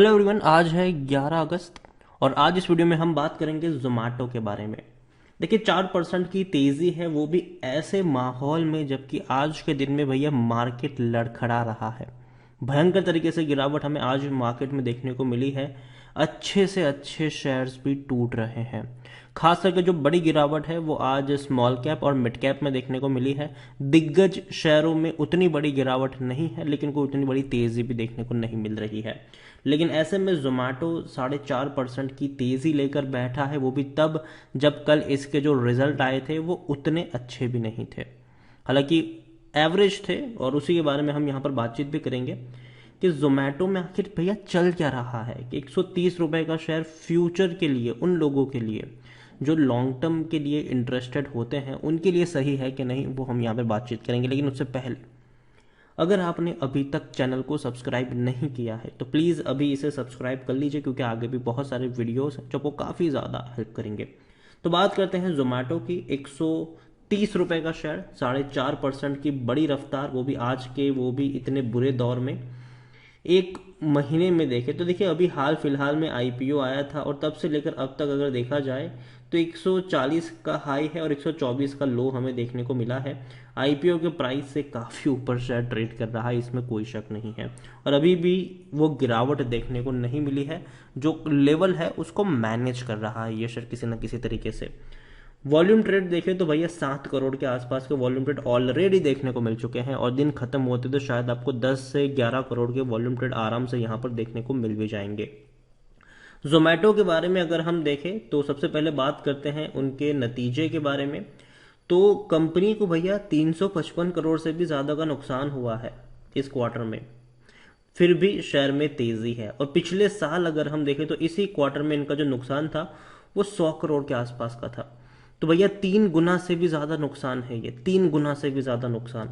Hello everyone, आज है 11 अगस्त और आज इस वीडियो में हम बात करेंगे जोमेटो के बारे में। देखिए 4% की तेज़ी है, वो भी ऐसे माहौल में जबकि आज के दिन में भैया मार्केट लड़खड़ा रहा है। भयंकर तरीके से गिरावट हमें आज मार्केट में देखने को मिली है। अच्छे से अच्छे शेयर्स भी टूट रहे हैं। खास करके जो बड़ी गिरावट है वो आज स्मॉल कैप और मिड कैप में देखने को मिली है। दिग्गज शेयरों में उतनी बड़ी गिरावट नहीं है, लेकिन कोई उतनी बड़ी तेज़ी भी देखने को नहीं मिल रही है। लेकिन ऐसे में जोमेटो 4.5% की तेज़ी लेकर बैठा है, वो भी तब जब कल इसके जो रिजल्ट आए थे वो उतने अच्छे भी नहीं थे। हालांकि एवरेज थे, और उसी के बारे में हम यहाँ पर बातचीत भी करेंगे कि जोमेटो में आखिर भैया चल क्या रहा है कि 130 रुपए का शेयर फ्यूचर के लिए, उन लोगों के लिए जो लॉन्ग टर्म के लिए इंटरेस्टेड होते हैं, उनके लिए सही है कि नहीं, वो हम यहाँ पर बातचीत करेंगे। लेकिन उससे पहले अगर आपने अभी तक चैनल को सब्सक्राइब नहीं किया है तो प्लीज़ अभी इसे सब्सक्राइब कर लीजिए, क्योंकि आगे भी बहुत सारे वीडियोस हैं जो आपको काफ़ी ज़्यादा हेल्प करेंगे। तो बात करते हैं जोमेटो की। 130 रुपए का शेयर, 4.5% की बड़ी रफ्तार, वो भी आज के, वो भी इतने बुरे दौर में। एक महीने में देखें तो देखिए अभी हाल फिलहाल में आईपीओ आया था और तब से लेकर अब तक अगर देखा जाए तो 140 का हाई है और 124 का लो हमें देखने को मिला है। आईपीओ के प्राइस से काफ़ी ऊपर शेयर ट्रेड कर रहा है, इसमें कोई शक नहीं है। और अभी भी वो गिरावट देखने को नहीं मिली है। जो लेवल है उसको मैनेज कर रहा है ये शेयर किसी न किसी तरीके से। वॉल्यूम ट्रेड देखें तो भैया 7 करोड़ के आसपास के वॉल्यूम ट्रेड ऑलरेडी देखने को मिल चुके हैं, और दिन खत्म होते तो शायद आपको 10 से 11 करोड़ के वॉल्यूम ट्रेड आराम से यहां पर देखने को मिल भी जाएंगे। जोमेटो के बारे में अगर हम देखें तो सबसे पहले बात करते हैं उनके नतीजे के बारे में। तो कंपनी को भैया 355 करोड़ से भी ज्यादा का नुकसान हुआ है इस क्वार्टर में, फिर भी शेयर में तेजी है। और पिछले साल अगर हम देखें तो इसी क्वार्टर में इनका जो नुकसान था वो 100 करोड़ के आसपास का था। तो भैया 3 गुना से भी ज्यादा नुकसान है, ये 3 गुना से भी ज्यादा नुकसान।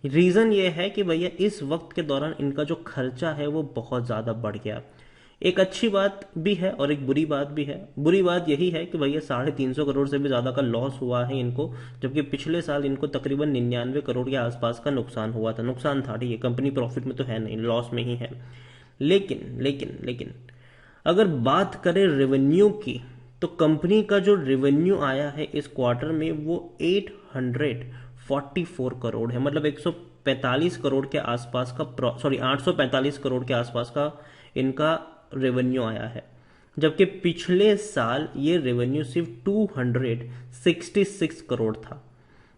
रीजन ये है कि भैया इस वक्त के दौरान इनका जो खर्चा है वो बहुत ज्यादा बढ़ गया। एक अच्छी बात भी है और एक बुरी बात भी है। बुरी बात यही है कि भैया 350 करोड़ से भी ज्यादा का लॉस हुआ है इनको, जबकि पिछले साल इनको तकरीबन 99 करोड़ के आसपास का नुकसान हुआ था। नुकसान था, ठीक है, कंपनी प्रॉफिट में तो है नहीं, लॉस में ही है। लेकिन लेकिन लेकिन अगर बात करें रेवेन्यू की, तो कंपनी का जो रेवेन्यू आया है इस क्वार्टर में वो 844 करोड़ है। मतलब 145 करोड़ के आसपास का, सॉरी 845 करोड़ के आसपास का इनका रेवेन्यू आया है, जबकि पिछले साल ये रेवेन्यू सिर्फ 266 करोड़ था।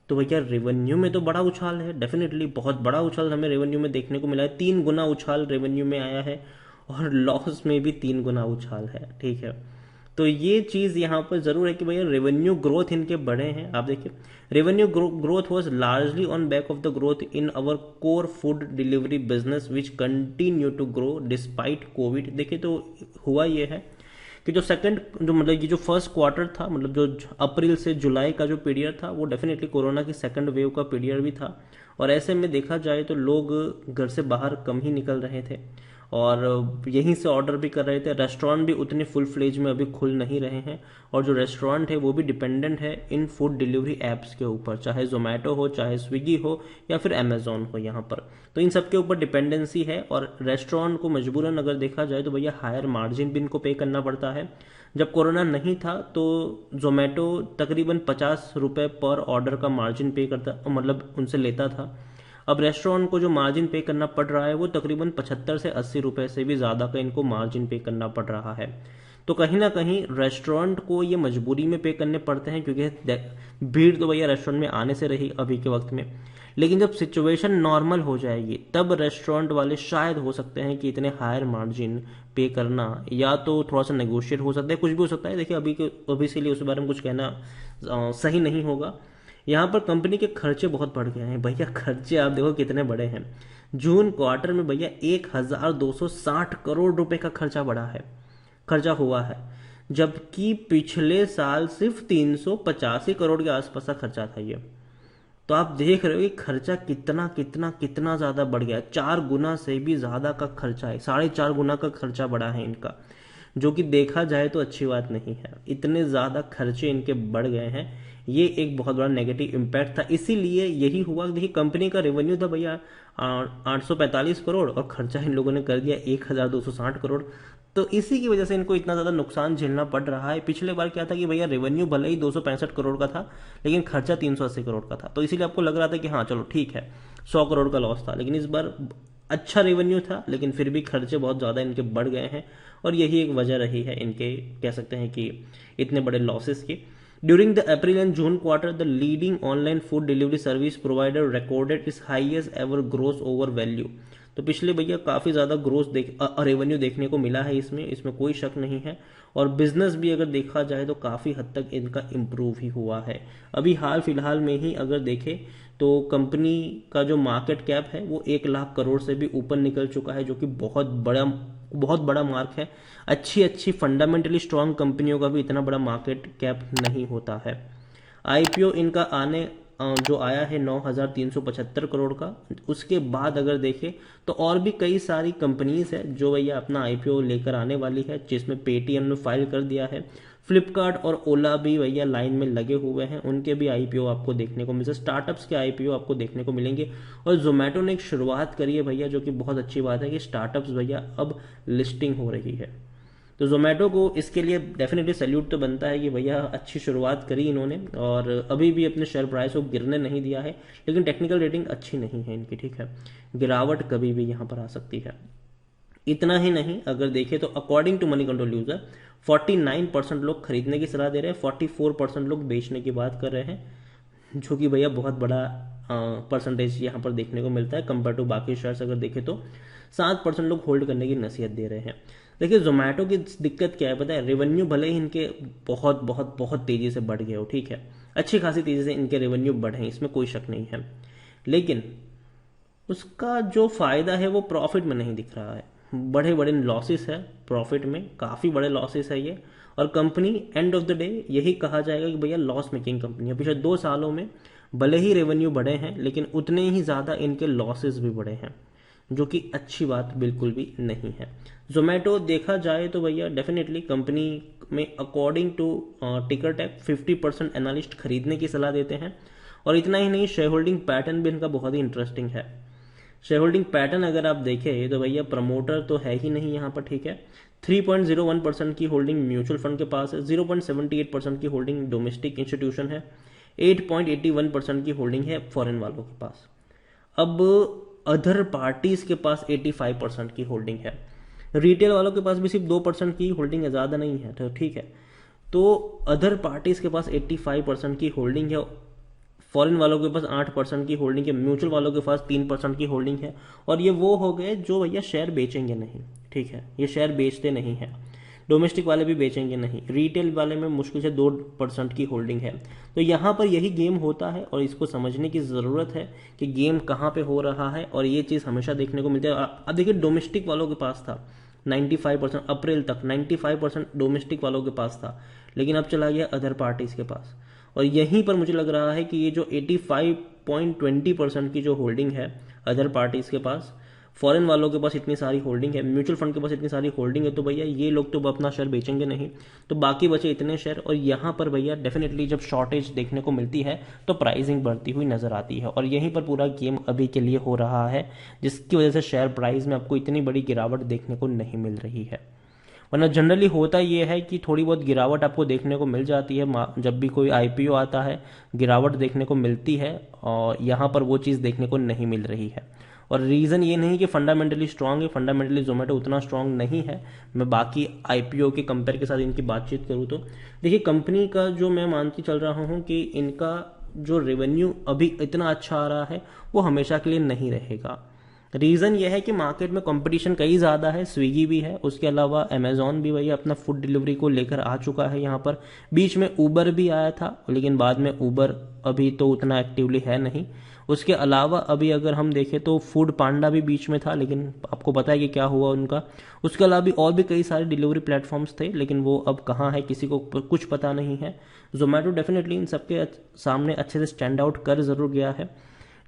तो भैया रेवेन्यू में तो बड़ा उछाल है, डेफिनेटली बहुत बड़ा उछाल हमें रेवेन्यू में देखने को मिला है। 3 गुना उछाल रेवेन्यू में आया है और लॉस में भी 3 गुना उछाल है, ठीक है। तो ये चीज यहाँ पर जरूर है कि भैया रेवेन्यू ग्रोथ इनके बड़े हैं। आप देखिए revenue growth was largely on back of the growth in our core food delivery business which continue to grow despite Covid. देखिए तो हुआ ये है कि जो सेकंड, जो मतलब ये जो फर्स्ट क्वार्टर था, मतलब जो अप्रैल से जुलाई का जो पीरियड था, वो डेफिनेटली कोरोना की सेकंड वेव का पीरियड भी था। और ऐसे में देखा जाए तो लोग घर से बाहर कम ही निकल रहे थे और यहीं से ऑर्डर भी कर रहे थे। रेस्टोरेंट भी उतने फुल फ्लेज में अभी खुल नहीं रहे हैं, और जो रेस्टोरेंट है वो भी डिपेंडेंट है इन फूड डिलीवरी एप्स के ऊपर, चाहे जोमेटो हो, चाहे स्विगी हो, या फिर अमेजोन हो यहाँ पर। तो इन सब के ऊपर डिपेंडेंसी है, और रेस्टोरेंट को मजबूरन अगर देखा जाए तो भैया हायर मार्जिन भी इनको पे करना पड़ता है। जब कोरोना नहीं था तो जोमेटो तकरीबन 50 रुपये पर ऑर्डर का मार्जिन पे करता, मतलब उनसे लेता था। अब रेस्टोरेंट को जो मार्जिन पे करना पड़ रहा है वो तकरीबन 75 से 80 रुपए से भी ज़्यादा का इनको मार्जिन पे करना पड़ रहा है। तो कहीं ना कहीं रेस्टोरेंट को ये मजबूरी में पे करने पड़ते हैं, क्योंकि भीड़ तो भैया रेस्टोरेंट में आने से रही अभी के वक्त में। लेकिन जब सिचुएशन नॉर्मल हो जाएगी तब रेस्टोरेंट वाले शायद हो सकते हैं कि इतने हायर मार्जिन पे करना, या तो थोड़ा सा नेगोशिएट हो सकता है, कुछ भी हो सकता है। देखिए अभी से लिए उस बारे में कुछ कहना सही नहीं होगा। यहाँ पर कंपनी के खर्चे बहुत बढ़ गए हैं भैया। खर्चे आप देखो कितने बड़े हैं। जून क्वार्टर में भैया 1260 करोड़ रुपए का खर्चा हुआ है, जबकि पिछले साल सिर्फ 385 करोड़ के आसपास का खर्चा था ये। तो आप देख रहे हो कि खर्चा कितना कितना कितना ज्यादा बढ़ गया है। 4 गुना से भी ज्यादा का खर्चा है, 4.5 गुना का खर्चा बढ़ा है इनका, जो कि देखा जाए तो अच्छी बात नहीं है। इतने ज्यादा खर्चे इनके बढ़ गए हैं। ये एक बहुत बड़ा नेगेटिव इम्पैक्ट था। इसीलिए यही हुआ। देखिए कंपनी का रेवेन्यू था भैया 845 करोड़ और खर्चा इन लोगों ने कर दिया 1260 करोड़। तो इसी की वजह से इनको इतना ज़्यादा नुकसान झेलना पड़ रहा है। पिछले बार क्या था कि भैया रेवेन्यू भले ही 265 करोड़ का था, लेकिन खर्चा 380 करोड़ का था। तो इसीलिए आपको लग रहा था कि हाँ चलो ठीक है 100 करोड़ का लॉस था। लेकिन इस बार अच्छा रेवेन्यू था, लेकिन फिर भी खर्चे बहुत ज़्यादा इनके बढ़ गए हैं। और यही एक वजह रही है इनके, कह सकते हैं कि इतने बड़े लॉसेस की। During the April and June quarter, the leading online food delivery service provider recorded its highest ever gross over value. तो पिछले भैया काफ़ी ज़्यादा ग्रोथ रेवेन्यू देखने को मिला है इसमें कोई शक नहीं है। और बिजनेस भी अगर देखा जाए तो काफ़ी हद तक इनका इम्प्रूव ही हुआ है। अभी हाल फिलहाल में ही अगर देखें तो कंपनी का जो मार्केट कैप है वो 1 लाख करोड़ से भी ऊपर निकल चुका है, जो कि बहुत बड़ा मार्क है। अच्छी अच्छी फंडामेंटली स्ट्रांग कंपनियों का भी इतना बड़ा मार्केट कैप नहीं होता है। आईपीओ इनका जो आया है 9,375 करोड़ का। उसके बाद अगर देखें तो और भी कई सारी कंपनीज है जो भैया अपना आईपीओ लेकर आने वाली है, जिसमें पेटीएम ने फाइल कर दिया है। फ्लिपकार्ट और ओला भी भैया लाइन में लगे हुए हैं, उनके भी आईपीओ आपको देखने को मिल सकते, स्टार्टअप्स के आईपीओ आपको देखने को मिलेंगे। और जोमेटो ने एक शुरुआत करी है भैया, जो कि बहुत अच्छी बात है कि स्टार्टअप्स भैया अब लिस्टिंग हो रही है। तो जोमेटो को इसके लिए डेफिनेटली सैल्यूट तो बनता है कि भैया अच्छी शुरुआत करी इन्होंने, और अभी भी अपने शेयर प्राइस को गिरने नहीं दिया है। लेकिन टेक्निकल रेटिंग अच्छी नहीं है इनकी, ठीक है, गिरावट कभी भी यहाँ पर आ सकती है। इतना ही नहीं, अगर देखें तो according to Moneycontrol user 49% लोग खरीदने की सलाह दे रहे हैं, 44% लोग बेचने की बात कर रहे हैं, जो कि भैया बहुत बड़ा परसेंटेज यहाँ पर देखने को मिलता है कंपेयर टू बाकी शेयर्स। अगर देखें तो 7% लोग होल्ड करने की नसीहत दे रहे हैं। देखिए जोमेटो की दिक्कत क्या है पता है, रेवेन्यू भले ही इनके बहुत बहुत बहुत तेजी से बढ़ गए हो, ठीक है, अच्छी खासी तेजी से इनके रेवेन्यू बढ़े, इसमें कोई शक नहीं है, लेकिन उसका जो फायदा है वो प्रॉफिट में नहीं दिख रहा है। बड़े बड़े लॉसेस है, प्रॉफिट में काफ़ी बड़े लॉसेस है ये। और company end of the day यही कहा जाएगा कि भैया लॉस मेकिंग कंपनी है। पिछले 2 सालों में भले ही रेवेन्यू बढ़े हैं, लेकिन उतने ही ज़्यादा इनके लॉसेस भी बढ़े हैं, जो कि अच्छी बात बिल्कुल भी नहीं है। जोमेटो देखा जाए तो भैया डेफिनेटली कंपनी में अकॉर्डिंग टू टिकर टैप 50% एनालिस्ट खरीदने की सलाह देते हैं। और इतना ही नहीं, शेयर होल्डिंग पैटर्न भी इनका बहुत ही इंटरेस्टिंग है। शेयर होल्डिंग पैटर्न अगर आप देखें तो भैया प्रमोटर तो है ही नहीं यहाँ पर, ठीक है, 3.01% की होल्डिंग म्यूचुअल फंड के पास है, 0.78% की होल्डिंग डोमेस्टिक इंस्टीट्यूशन है, 8.81% की होल्डिंग है फॉरेन वालों के पास। अब अदर पार्टीज के पास 85% की होल्डिंग है, रिटेल वालों के पास भी सिर्फ 2% की होल्डिंग है, ज़्यादा नहीं है, तो ठीक है। तो अदर पार्टीज के पास 85% की होल्डिंग है, फॉरेन वालों के पास 8% की होल्डिंग है, म्यूचुअल वालों के पास 3% की होल्डिंग है। और ये वो हो गए जो भैया शेयर बेचेंगे नहीं, ठीक है, ये शेयर बेचते नहीं है। डोमेस्टिक वाले भी बेचेंगे नहीं, रिटेल वाले में मुश्किल से 2% की होल्डिंग है। तो यहाँ पर यही गेम होता है और इसको समझने की ज़रूरत है कि गेम कहाँ पे हो रहा है। और ये चीज़ हमेशा देखने को मिलती है। अब देखिए डोमेस्टिक वालों के पास था 95%, अप्रैल तक 95% डोमेस्टिक वालों के पास था, लेकिन अब चला गया अदर पार्टीज़ के पास। और यहीं पर मुझे लग रहा है कि ये जो 85.20% की जो होल्डिंग है अदर पार्टीज़ के पास, फॉरेन वालों के पास इतनी सारी होल्डिंग है, म्यूचुअल फंड के पास इतनी सारी होल्डिंग है, तो भैया ये लोग तो अपना शेयर बेचेंगे नहीं, तो बाकी बचे इतने शेयर। और यहाँ पर भैया डेफिनेटली जब शॉर्टेज देखने को मिलती है तो प्राइसिंग बढ़ती हुई नजर आती है। और यहीं पर पूरा गेम अभी के लिए हो रहा है, जिसकी वजह से शेयर प्राइस में आपको इतनी बड़ी गिरावट देखने को नहीं मिल रही है। वरना जनरली होता ये है कि थोड़ी बहुत गिरावट आपको देखने को मिल जाती है, जब भी कोई आईपीओ आता है गिरावट देखने को मिलती है, और यहाँ पर वो चीज़ देखने को नहीं मिल रही है। और रीज़न ये नहीं कि फंडामेंटली स्ट्रांग है, फंडामेंटली जोमेटो उतना स्ट्रांग नहीं है। मैं बाकी आईपीओ के कंपेयर के साथ इनकी बातचीत करूँ तो देखिए कंपनी का जो मैं मानती चल रहा हूँ कि इनका जो रेवेन्यू अभी इतना अच्छा आ रहा है वो हमेशा के लिए नहीं रहेगा। रीज़न यह है कि मार्केट में कंपटीशन कई ज़्यादा है, स्विगी भी है, उसके अलावा अमेजॉन भी वही अपना फूड डिलीवरी को लेकर आ चुका है यहाँ पर। बीच में ऊबर भी आया था, लेकिन बाद में ऊबर अभी तो उतना एक्टिवली है नहीं। उसके अलावा अभी अगर हम देखें तो फूड पांडा भी बीच में था, लेकिन आपको पता है कि क्या हुआ उनका। उसके अलावा भी और भी कई सारे डिलीवरी प्लेटफॉर्म्स थे, लेकिन वो अब कहाँ है किसी को कुछ पता नहीं है। जोमेटो डेफिनेटली इन सबके सामने अच्छे से स्टैंड आउट कर ज़रूर गया है।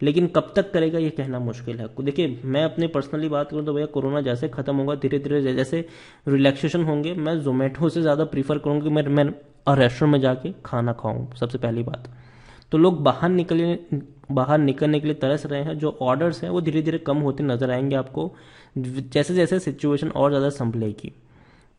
लेकिन कब तक करेगा ये कहना मुश्किल है। देखिए मैं अपनी पर्सनली बात करूँ तो भैया कोरोना जैसे खत्म होगा धीरे धीरे जैसे रिलैक्सेशन होंगे, मैं जोमेटो से ज़्यादा प्रीफर करूँगा कि मैं रेस्टोरेंट में जाके खाना खाऊं, सबसे पहली बात। तो लोग बाहर निकलने के लिए तरस रहे हैं, जो ऑर्डर्स हैं वो धीरे धीरे कम होते नजर आएंगे आपको जैसे जैसे सिचुएशन और ज़्यादा संभलेगी।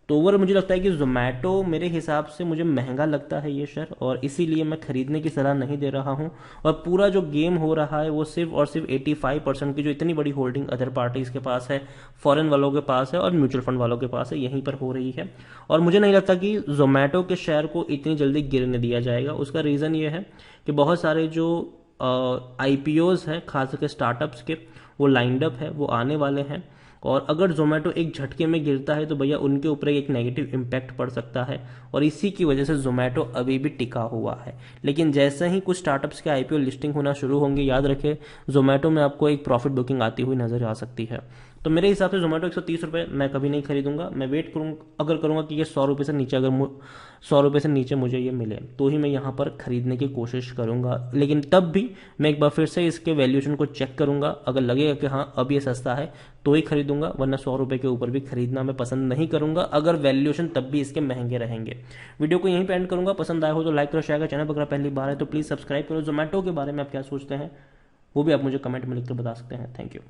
तो ओवर मुझे लगता है कि जोमेटो मेरे हिसाब से मुझे महंगा लगता है ये शेयर, और इसीलिए मैं खरीदने की सलाह नहीं दे रहा हूँ। और पूरा जो गेम हो रहा है वो सिर्फ और सिर्फ 85% की जो इतनी बड़ी होल्डिंग अदर पार्टीज के पास है, फॉरेन वालों के पास है और म्यूचुअल फंड वालों के पास है, यहीं पर हो रही है। और मुझे नहीं लगता कि जोमेटो के शेयर को इतनी जल्दी गिरने दिया जाएगा। उसका रीज़न ये है कि बहुत सारे जो आईपीओज हैं खास करके स्टार्टअप्स के, वो लाइंड अप है, वो आने वाले हैं। और अगर जोमेटो एक झटके में गिरता है तो भैया उनके ऊपर एक नेगेटिव इम्पैक्ट पड़ सकता है, और इसी की वजह से जोमेटो अभी भी टिका हुआ है। लेकिन जैसे ही कुछ स्टार्टअप्स के आईपीओ लिस्टिंग होना शुरू होंगे, याद रखें जोमेटो में आपको एक प्रॉफिट बुकिंग आती हुई नजर आ सकती है। तो मेरे हिसाब से जोमेटो 130 रुपये मैं कभी नहीं खरीदूंगा। मैं वेट करूँ अगर करूँगा कि ये 100 रुपये से नीचे, अगर 100 रुपये से नीचे मुझे ये मिले तो ही मैं यहाँ पर खरीदने की कोशिश करूँगा। लेकिन तब भी मैं एक बार फिर से इसके वैल्यूएशन को चेक करूँगा, अगर लगेगा कि हाँ अब ये सस्ता है तो ही खरीदूंगा, वरना 100 रुपये के ऊपर भी खरीदना मैं पसंद नहीं करूँगा अगर वैल्यूएशन तब भी इसके महंगे रहेंगे। वीडियो को यहीं पे एंड करूँगा। पसंद आया हो तो लाइक करो, शेयर करो, चैनल पर अगर पहली बार है तो प्लीज़ सब्सक्राइब करो। जोमेटो के बारे में आप क्या सोचते हैं वो भी आप मुझे कमेंट में लिख कर बता सकते हैं। Thank you.